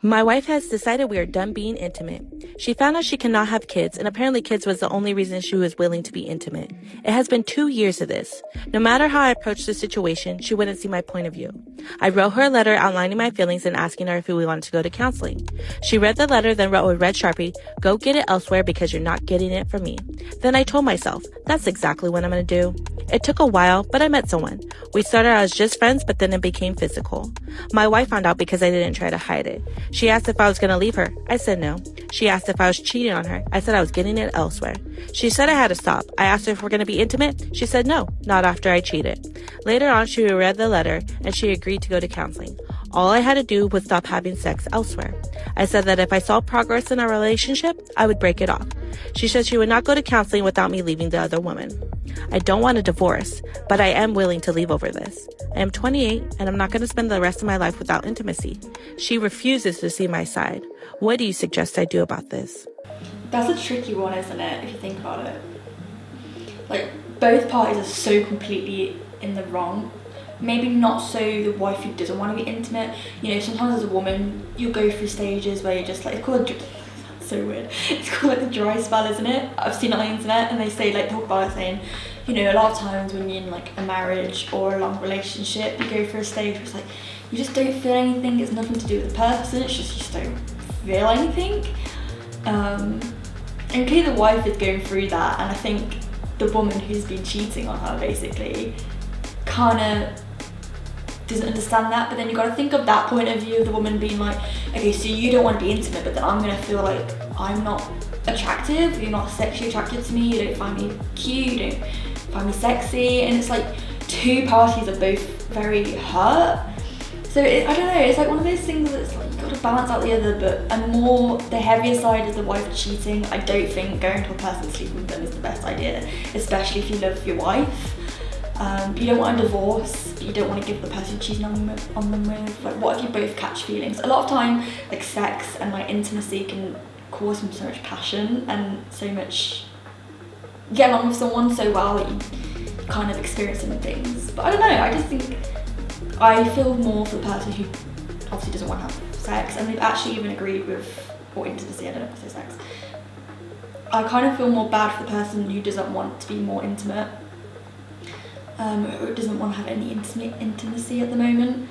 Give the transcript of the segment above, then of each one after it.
My wife has decided we are done being intimate. She found out she cannot have kids, and apparently kids was the only reason she was willing to be intimate. It has been 2 years of this. No matter how I approached the situation, she wouldn't see my point of view. I wrote her a letter outlining my feelings and asking her if we wanted to go to counseling. She read the letter, then wrote with red Sharpie, "Go get it elsewhere because you're not getting it from me." Then I told myself, that's exactly what I'm going to do. It took a while, but I met someone. We started out as just friends, but then it became physical. My wife found out because I didn't try to hide it. She asked if I was going to leave her. I said no. She asked if I was cheating on her. I said I was getting it elsewhere. She said I had to stop. I asked her if we're going to be intimate. She said no, not after I cheated. Later on, she read the letter and she agreed to go to counseling. All I had to do was stop having sex elsewhere. I said that if I saw progress in our relationship, I would break it off. She said she would not go to counseling without me leaving the other woman. I don't want a divorce, but I am willing to leave over this. I am 28 and I'm not going to spend the rest of my life without intimacy. She refuses to see my side. What do you suggest I do about this? That's a tricky one, isn't it, if you think about it? Like, both parties are so completely in the wrong. Maybe not so the wife who doesn't want to be intimate. You know, sometimes as a woman, you'll go through stages where you're just like, it's called, so weird, it's called like the dry spell, isn't it? I've seen it on the internet and they say, like, talk about it saying, you know, a lot of times when you're in like a marriage or a long relationship, you go through a stage where it's like, you just don't feel anything, it's nothing to do with the person, it's just you just don't feel anything. And clearly the wife is going through that, and I think the woman who's been cheating on her basically kind of doesn't understand that. But then you've got to think of that point of view of the woman being like, okay, so you don't want to be intimate, but then I'm going to feel like I'm not attractive, you're not sexually attracted to me, you don't find me cute, you don't find me sexy, and it's like two parties are both very hurt. So I don't know, it's like one of those things that's like you've got to balance out the other, but the heavier side is the wife cheating. I don't think going to a person sleeping with them is the best idea, especially if you love your wife. You don't want a divorce, but you don't want to give the person cheating on them with, like, what if you both catch feelings? A lot of time, like, sex and like intimacy can cause so much passion and so much, you get along with someone so well that you kind of experience some things. But I don't know, I just think I feel more for the person who obviously doesn't want to have sex, and they've actually even agreed with, or intimacy, I don't know if I say sex. I kind of feel more bad for the person who doesn't want to be more intimate, or doesn't want to have any intimacy at the moment.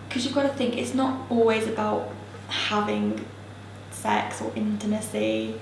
Because you've got to think, it's not always about having sex or intimacy.